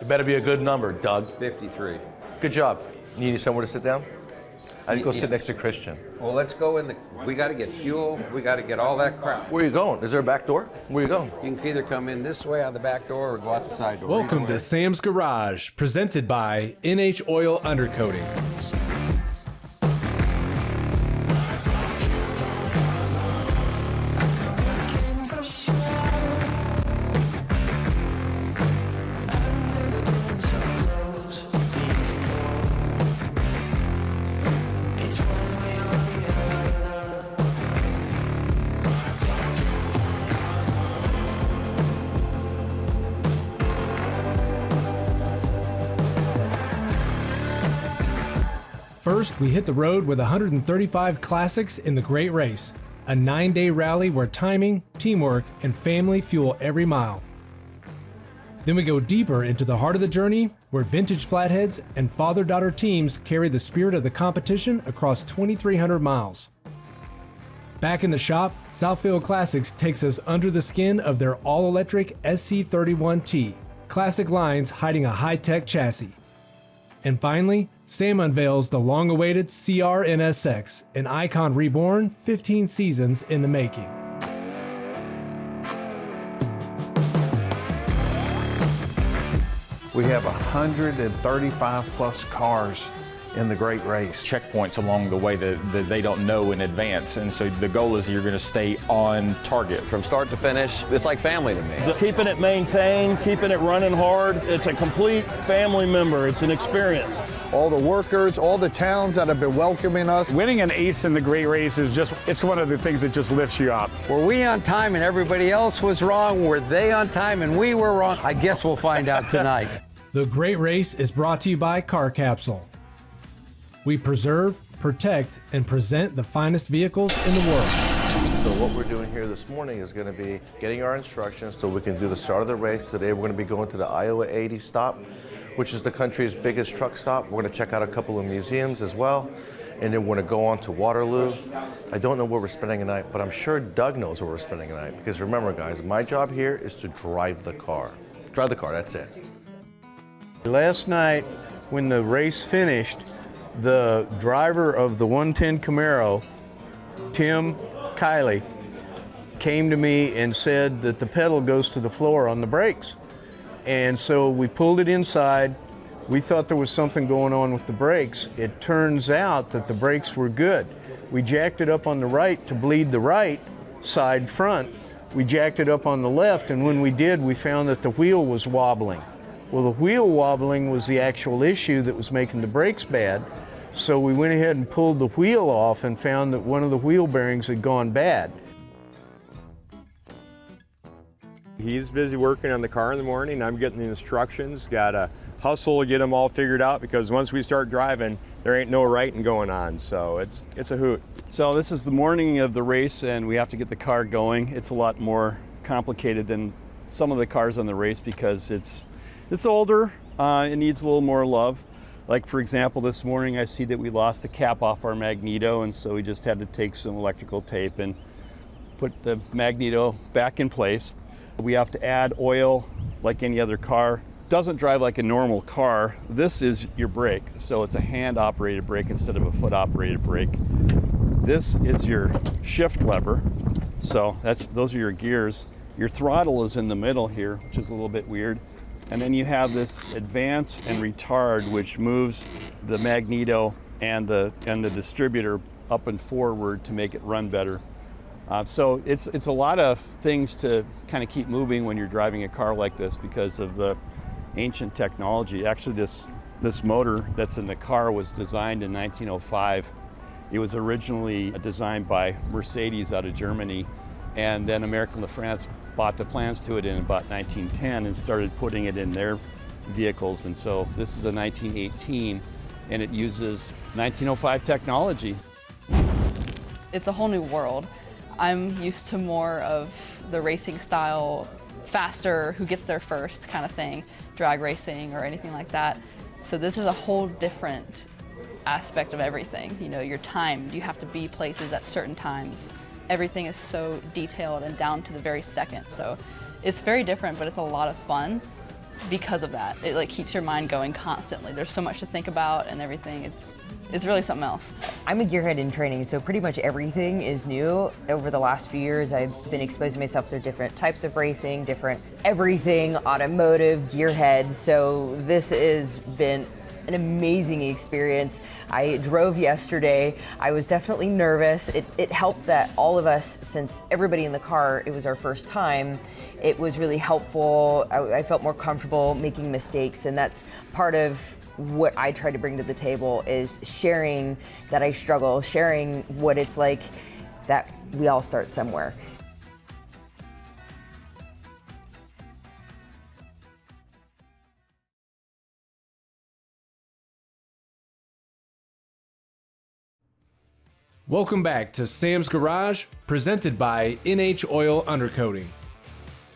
better be a good number, Doug. 53. Good job. You need somewhere to sit down? I need to go sit next to Christian. Well, let's go in the, we got to get fuel, we got to get all that crap. Where are you going? Is there a back door? Where are you going? You can either come in this way out the back door or go out the side door. Welcome to Sam's Garage, presented by NH Oil Undercoating. First, we hit the road with 135 Classics in the Great Race, a 9-day rally where timing, teamwork, and family fuel every mile. Then we go deeper into the heart of the journey, where vintage flatheads and father-daughter teams carry the spirit of the competition across 2,300 miles. Back in the shop, Southfield Classics takes us under the skin of their all-electric SC31T, classic lines hiding a high-tech chassis. And finally, Sam unveils the long-awaited CRNSX, an icon reborn 15 seasons in the making. We have 135 plus cars in the Great Race. Checkpoints along the way that they don't know in advance, and so the goal is you're going to stay on target. From start to finish, it's like family to me. So keeping it maintained, keeping it running hard, it's a complete family member. It's an experience. All the workers, all the towns that have been welcoming us. Winning an ace in the Great Race is just, it's one of the things that just lifts you up. Were we on time and everybody else was wrong? Were they on time and we were wrong? I guess we'll find out tonight. The Great Race is brought to you by Car Capsule. We preserve, protect, and present the finest vehicles in the world. So what we're doing here this morning is going to be getting our instructions so we can do the start of the race. Today we're going to be going to the Iowa 80 stop, which is the country's biggest truck stop. We're going to check out a couple of museums as well, and then we're going to go on to Waterloo. I don't know where we're spending the night, but I'm sure Doug knows where we're spending the night, because remember guys, my job here is to drive the car. Drive the car, that's it. Last night, when the race finished, the driver of the 110 Camaro, Tim Kiley, came to me and said that the pedal goes to the floor on the brakes. And so we pulled it inside. We thought there was something going on with the brakes. It turns out that the brakes were good. We jacked it up on the right to bleed the right side front. We jacked it up on the left, and when we did, we found that the wheel was wobbling. Well, the wheel wobbling was the actual issue that was making the brakes bad. So we went ahead and pulled the wheel off and found that one of the wheel bearings had gone bad. He's busy working on the car in the morning. I'm getting the instructions. Got to hustle to get them all figured out, because once we start driving, there ain't no writing going on. So it's a hoot. So this is the morning of the race, and we have to get the car going. It's a lot more complicated than some of the cars on the race because it's older. It needs a little more love. Like for example, this morning I see that we lost the cap off our magneto, and so we just had to take some electrical tape and put the magneto back in place. We have to add oil like any other car. Doesn't drive like a normal car. This is your brake, so it's a hand-operated brake instead of a foot-operated brake. This is your shift lever, so those are your gears. Your throttle is in the middle here, which is a little bit weird. And then you have this advance and retard, which moves the magneto and the distributor up and forward to make it run better. So it's a lot of things to kind of keep moving when you're driving a car like this because of the ancient technology. Actually, this motor that's in the car was designed in 1905. It was originally designed by Mercedes out of Germany, and then American LaFrance bought the plans to it in about 1910 and started putting it in their vehicles. And so this is a 1918, and it uses 1905 technology. It's a whole new world. I'm used to more of the racing style, faster, who gets there first kind of thing, drag racing or anything like that. So this is a whole different aspect of everything. You know, you're timed, you have to be places at certain times. Everything is so detailed and down to the very second. So it's very different, but it's a lot of fun. because of that. It like keeps your mind going constantly. There's so much to think about and everything. It's really something else. I'm a gearhead in training, so pretty much everything is new. Over the last few years, I've been exposing myself to different types of racing, different everything, automotive, gearheads. So this has been an amazing experience. I drove yesterday. I was definitely nervous. It helped that all of us, since everybody in the car, it was our first time, it was really helpful. I felt more comfortable making mistakes, and that's part of what I try to bring to the table, is sharing that I struggle, sharing what it's like that we all start somewhere. Welcome back to Sam's Garage, presented by NH Oil Undercoating.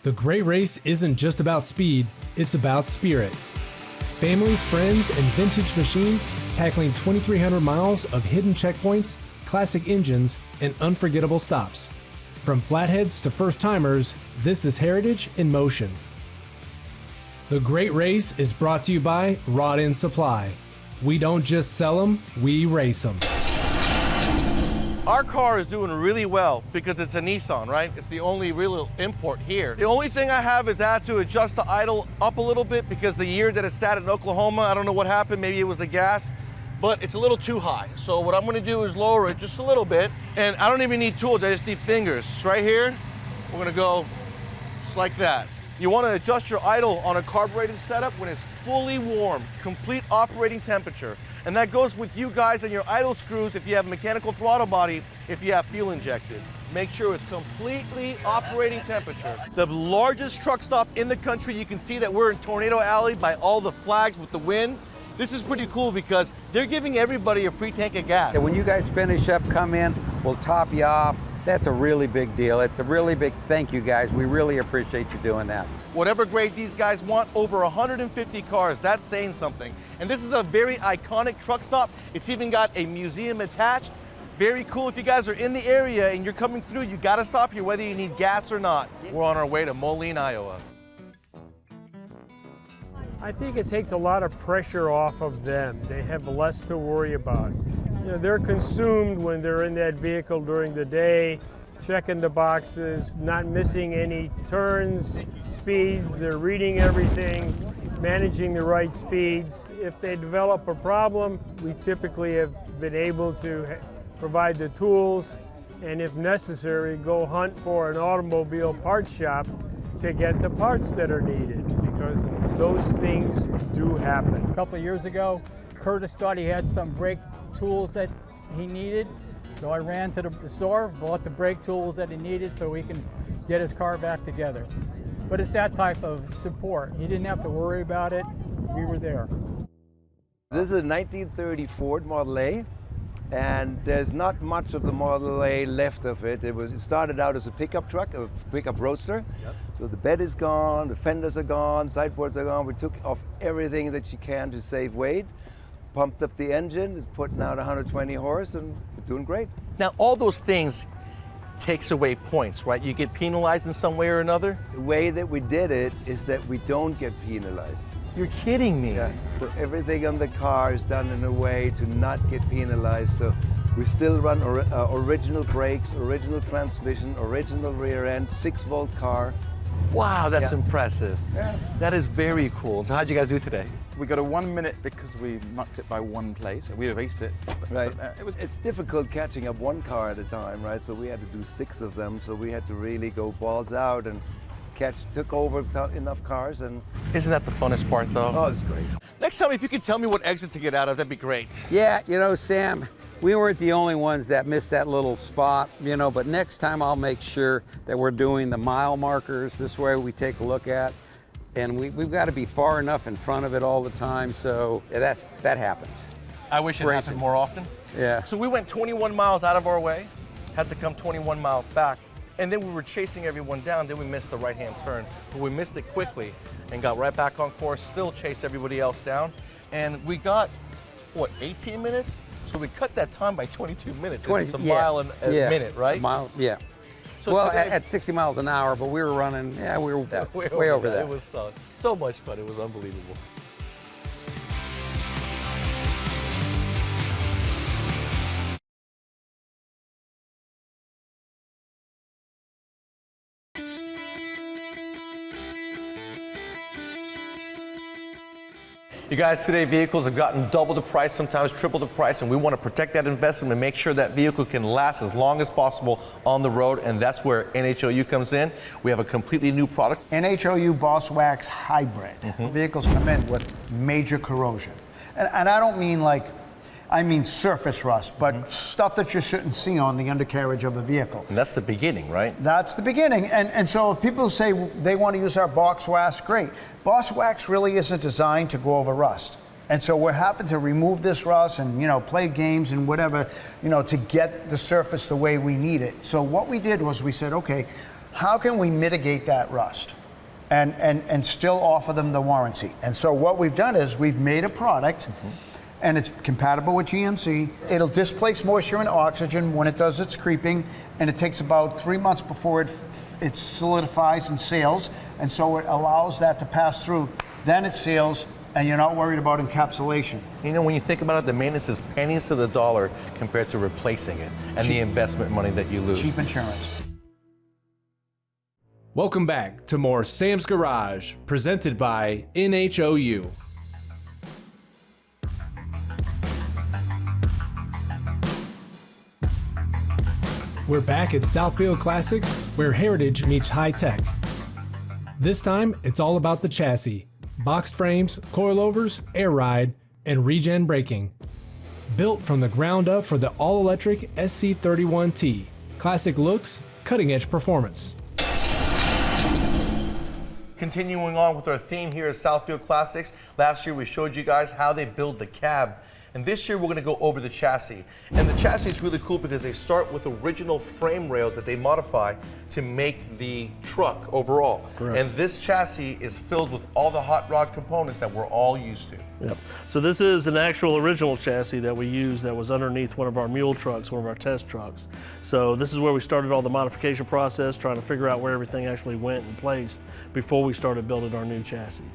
The Great Race isn't just about speed, it's about spirit. Families, friends, and vintage machines tackling 2,300 miles of hidden checkpoints, classic engines, and unforgettable stops. From flatheads to first-timers, this is Heritage in Motion. The Great Race is brought to you by Rod End Supply. We don't just sell them, we race them. Our car is doing really well because it's a Nissan, right? It's the only real import here. The only thing I have is I had to adjust the idle up a little bit because the year that it sat in Oklahoma, I don't know what happened, maybe it was the gas, but it's a little too high. So what I'm gonna do is lower it just a little bit, and I don't even need tools, I just need fingers. It's right here, we're gonna go just like that. You wanna adjust your idle on a carbureted setup when it's fully warm, complete operating temperature. And that goes with you guys and your idle screws if you have mechanical throttle body, if you have fuel injected. Make sure it's completely operating temperature. The largest truck stop in the country, you can see that we're in Tornado Alley by all the flags with the wind. This is pretty cool because they're giving everybody a free tank of gas. And when you guys finish up, come in, we'll top you off. That's a really big deal. It's a really big thank you, guys. We really appreciate you doing that. Whatever grade these guys want, over 150 cars, that's saying something. And this is a very iconic truck stop. It's even got a museum attached. Very cool. If you guys are in the area and you're coming through, you gotta stop here whether you need gas or not. We're on our way to Moline, Iowa. I think it takes a lot of pressure off of them. They have less to worry about. You know, they're consumed when they're in that vehicle during the day, checking the boxes, not missing any turns, speeds. They're reading everything, managing the right speeds. If they develop a problem, we typically have been able to provide the tools, and if necessary, go hunt for an automobile parts shop to get the parts that are needed, because those things do happen. A couple of years ago, Curtis thought he had some brake tools that he needed, so I ran to the store, bought the brake tools that he needed so he can get his car back together. But it's that type of support. He didn't have to worry about it. We were there. This is a 1930 Ford Model A, and there's not much of the Model A left of it. It started out as a pickup truck, a pickup roadster. Yep. So the bed is gone, the fenders are gone, sideboards are gone. We took off everything that you can to save weight, pumped up the engine, it's putting out 120 horse, and we're doing great. Now, all those things takes away points, right? You get penalized in some way or another? The way that we did it is that we don't get penalized. You're kidding me. Yeah, so everything on the car is done in a way to not get penalized. So we still run original brakes, original transmission, original rear end, 6-volt car. Wow, that's impressive. Yeah. That is very cool. So how'd you guys do today? We got a 1 minute because we mucked it by one place. We erased it. Right. But, it's difficult catching up one car at a time, right? So we had to do 6 of them. So we had to really go balls out and took over enough cars. And isn't that the funnest part, though? Oh, it's great. Next time, if you could tell me what exit to get out of, that'd be great. Yeah, you know, Sam, we weren't the only ones that missed that little spot, you know, but next time I'll make sure that we're doing the mile markers. This way we take a look at, and we've got to be far enough in front of it all the time, so that happens. I wish it happened more often. Yeah. So we went 21 miles out of our way, had to come 21 miles back, and then we were chasing everyone down, then we missed the right-hand turn, but we missed it quickly and got right back on course, still chased everybody else down, and we got, what, 18 minutes? So we cut that time by 22 minutes. It's a mile a minute, right? A mile, yeah. Well, at 60 miles an hour, but we were running, yeah, we were way over that. It was so much fun. It was unbelievable. You guys, today vehicles have gotten double the price, sometimes triple the price, and we want to protect that investment and make sure that vehicle can last as long as possible on the road, and that's where NHOU comes in. We have a completely new product. NHOU Boss Wax Hybrid. Vehicles come in with major corrosion. And I don't mean I mean surface rust, but stuff that you shouldn't see on the undercarriage of a vehicle. And that's the beginning, right? That's the beginning. And so if people say they want to use our Boss Wax, great. Boss Wax really isn't designed to go over rust. And so we're having to remove this rust and, play games and whatever, to get the surface the way we need it. So what we did was we said, okay, how can we mitigate that rust and still offer them the warranty? And so what we've done is we've made a product and it's compatible with GMC. It'll displace moisture and oxygen when it does its creeping, and it takes about 3 months before it solidifies and seals, and so it allows that to pass through. Then it seals, and you're not worried about encapsulation. When you think about it, the maintenance is pennies to the dollar compared to replacing it and the investment money that you lose. Cheap insurance. Welcome back to more Sam's Garage, presented by NHOU. We're back at Southfield Classics, where heritage meets high tech. This time, it's all about the chassis. Boxed frames, coilovers, air ride, and regen braking. Built from the ground up for the all-electric SC31T. Classic looks, cutting-edge performance. Continuing on with our theme here at Southfield Classics, last year we showed you guys how they build the cab. And this year we're going to go over the chassis. And the chassis is really cool because they start with original frame rails that they modify to make the truck overall. Correct. And this chassis is filled with all the hot rod components that we're all used to. Yep. So this is an actual original chassis that we used that was underneath one of our mule trucks, one of our test trucks. So this is where we started all the modification process, trying to figure out where everything actually went and placed before we started building our new chassis.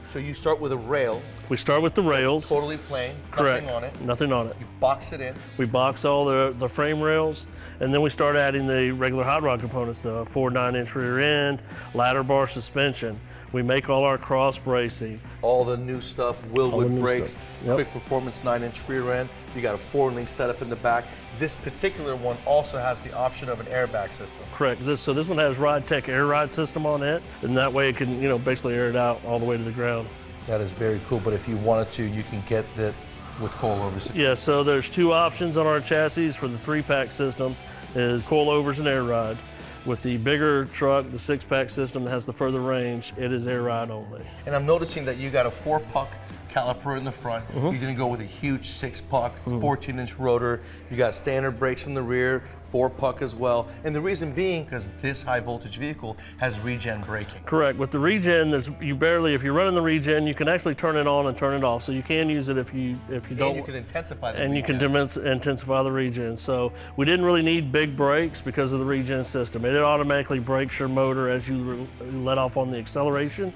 So you start with a rail. We start with the rails. It's totally plain, Correct. nothing on it. Nothing on it. You box it in. We box all the frame rails, and then we start adding the regular hot rod components, the 4 9-inch rear end, ladder bar suspension. We make all our cross bracing. All the new stuff, Willwood brakes, Yep. quick performance 9-inch rear end. You got a 4-link setup in the back. This particular one also has the option of an airbag system. Correct. So this one has Ride Tech air ride system on it, and that way it can, basically air it out all the way to the ground. That is very cool, but if you wanted to, you can get that with coilovers. Yeah, so there's 2 options on our chassis for the 3-pack system, is coilovers and air ride. With the bigger truck, the 6-pack system that has the further range, it is air ride only. And I'm noticing that you got a 4-puck caliper in the front. You're gonna go with a huge 6-puck, 14-inch rotor. You got standard brakes in the rear, 4-puck as well. And the reason being, because this high voltage vehicle has regen braking. Correct. With the regen, if you're running the regen, you can actually turn it on and turn it off. So you can use it if you don't. And you can intensify the And regen. you can intensify the regen. So we didn't really need big brakes because of the regen system. It automatically brakes your motor as you let off on the acceleration.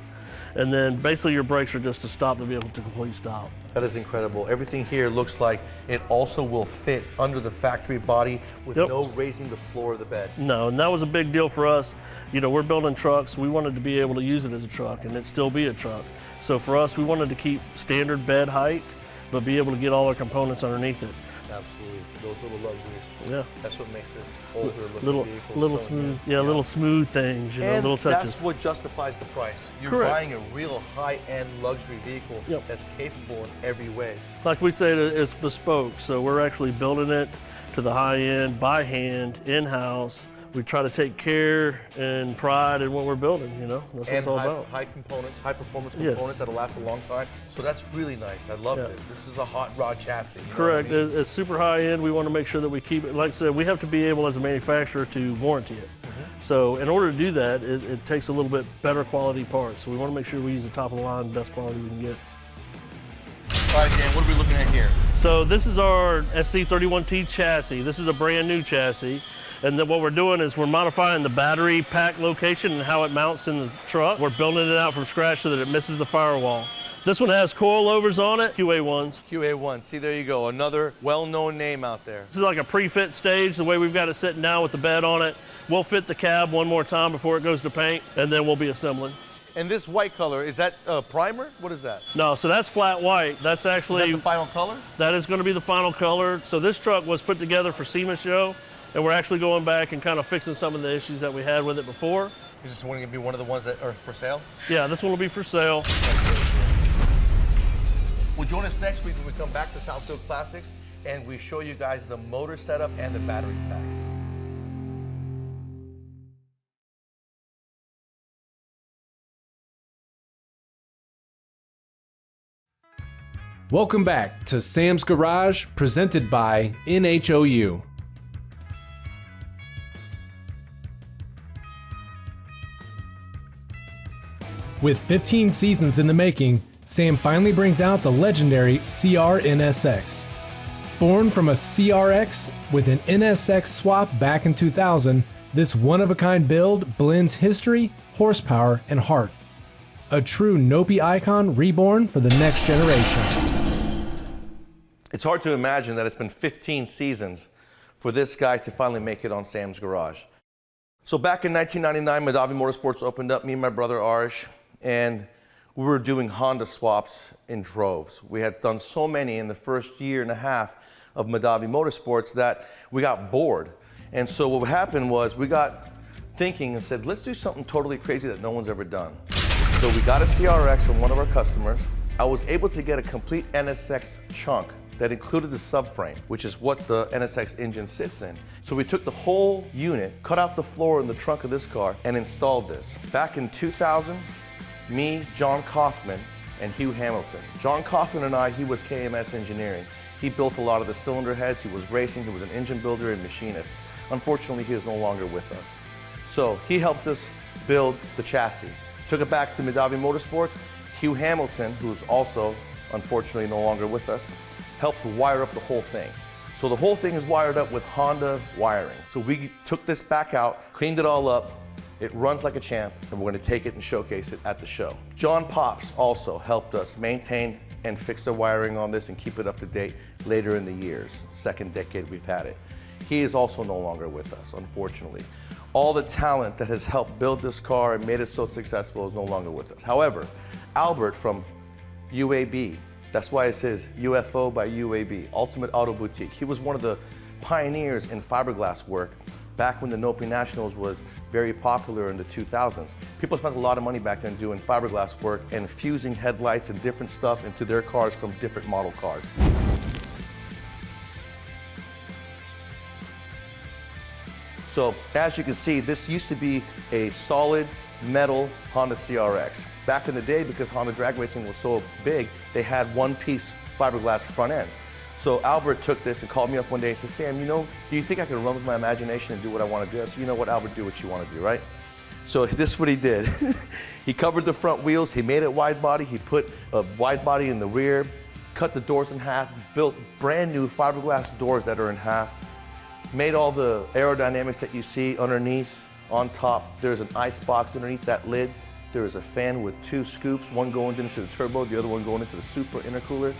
And then basically your brakes are just to stop the vehicle to complete stop. That is incredible. Everything here looks like it also will fit under the factory body with no raising the floor of the bed. No, and that was a big deal for us. We're building trucks. We wanted to be able to use it as a truck and it still be a truck. So for us, we wanted to keep standard bed height, but be able to get all our components underneath it. Absolutely. Those little luxuries. Yeah. That's what makes this older looking vehicle little so smooth, new. little smooth things, And little touches. that's what justifies the price. You're Correct. buying a real high-end luxury vehicle that's capable in every way. Like we said, it's bespoke, so we're actually building it to the high end, by hand, in-house. We try to take care and pride in what we're building, That's what it's all about. High components, high performance Yes. components that'll last a long time. So that's really nice. I love this. This is a hot rod chassis. You know Correct. what I mean? It's super high end. We want to make sure that we keep it. Like I said, we have to be able as a manufacturer to warranty it. So in order to do that, it takes a little bit better quality parts. So we want to make sure we use the top of the line, best quality we can get. All right, Dan, what are we looking at here? So this is our SC31T chassis. This is a brand new chassis. And then what we're doing is we're modifying the battery pack location and how it mounts in the truck. We're building it out from scratch so that it misses the firewall. This one has coilovers on it, QA1s. QA1, see, there you go, another well-known name out there. This is like a pre-fit stage, the way we've got it sitting down with the bed on it. We'll fit the cab one more time before it goes to paint, and then we'll be assembling. And this white color, is that primer? What is that? No, so that's flat white. That's actually... Is that the final color? That is going to be the final color. So this truck was put together for SEMA show, and we're actually going back and kind of fixing some of the issues that we had with it before. Is this one going to be one of the ones that are for sale? Yeah, this one will be for sale. Well, join us next week when we come back to Southfield Classics and we show you guys the motor setup and the battery packs. Welcome back to Sam's Garage, presented by NHOU. With 15 seasons in the making, Sam finally brings out the legendary CRNSX. Born from a CRX with an NSX swap back in 2000, this one-of-a-kind build blends history, horsepower, and heart. A true Nopi icon reborn for the next generation. It's hard to imagine that it's been 15 seasons for this guy to finally make it on Sam's Garage. So back in 1999, Madavi Motorsports opened up, me and my brother Arish, and we were doing Honda swaps in droves. We had done so many in the first year and a half of Madavi Motorsports that we got bored. And so what happened was we got thinking and said, let's do something totally crazy that no one's ever done. So we got a CRX from one of our customers. I was able to get a complete NSX chunk that included the subframe, which is what the NSX engine sits in. So we took the whole unit, cut out the floor in the trunk of this car, and installed this. Back in 2000, me, John Kaufman, and Hugh Hamilton. John Kaufman and I, he was KMS Engineering. He built a lot of the cylinder heads, he was racing, he was an engine builder and machinist. Unfortunately, he is no longer with us. So he helped us build the chassis. Took it back to Madavi Motorsports. Hugh Hamilton, who's also unfortunately no longer with us, helped wire up the whole thing. So the whole thing is wired up with Honda wiring. So we took this back out, cleaned it all up. It runs like a champ, and we're going to take it and showcase it at the show. John Pops also helped us maintain and fix the wiring on this and keep it up to date later in the years. Second decade we've had it. He is also no longer with us, unfortunately. All the talent that has helped build this car and made it so successful is no longer with us. However, Albert from UAB, that's why it says UFO by UAB, Ultimate Auto Boutique. He was one of the pioneers in fiberglass work back when the Nopi Nationals was very popular in the 2000s. People spent a lot of money back then doing fiberglass work and fusing headlights and different stuff into their cars from different model cars. So as you can see, this used to be a solid metal Honda CRX. Back in the day, because Honda drag racing was so big, they had one-piece fiberglass front ends. So Albert took this and called me up one day and said, Sam, you know, do you think I can run with my imagination and do what I want to do? I said, you know what, Albert, do what you want to do, right? So this is what he did. He covered the front wheels, he made it wide body, he put a wide body in the rear, cut the doors in half, built brand new fiberglass doors that are in half, made all the aerodynamics that you see underneath. On top, there's an ice box underneath that lid. There is a fan with two scoops, one going into the turbo, the other one going into the Supra intercooler.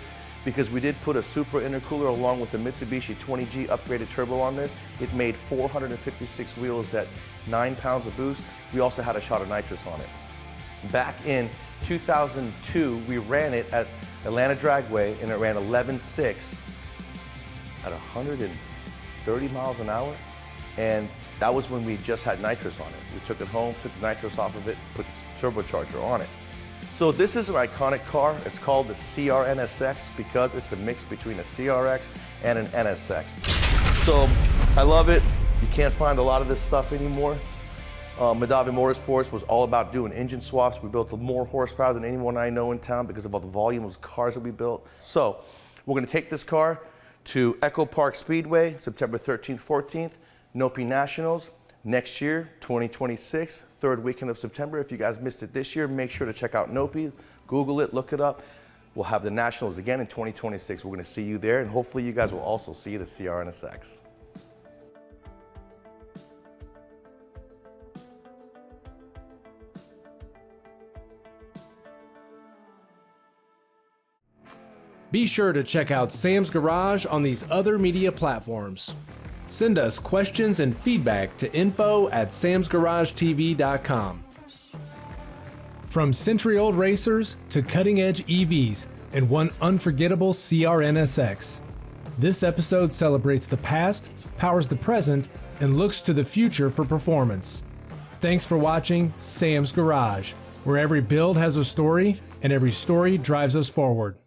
Because we did put a Supra intercooler along with the Mitsubishi 20G upgraded turbo on this. It made 456 wheels at 9 pounds of boost. We also had a shot of nitrous on it. Back in 2002, we ran it at Atlanta Dragway and it ran 11.6 at 130 miles an hour. And that was when we just had nitrous on it. We took it home, took the nitrous off of it, put the turbocharger on it. So this is an iconic car. It's called the CRNSX because it's a mix between a CRX and an NSX. So I love it. You can't find a lot of this stuff anymore. Madavi Motorsports was all about doing engine swaps. We built more horsepower than anyone I know in town because of all the volume of cars that we built. So we're going to take this car to Echo Park Speedway, September 13th, 14th, Nopi Nationals. Next year, 2026, third weekend of September. If you guys missed it this year, make sure to check out Nopi, Google it, look it up. We'll have the Nationals again in 2026. We're going to see you there, and hopefully you guys will also see the CRNSX. Be sure to check out Sam's Garage on these other media platforms. Send us questions and feedback to info@samsgaragetv.com. From century-old racers to cutting-edge EVs and one unforgettable CRNSX, this episode celebrates the past, powers the present, and looks to the future for performance. Thanks for watching Sam's Garage, where every build has a story and every story drives us forward.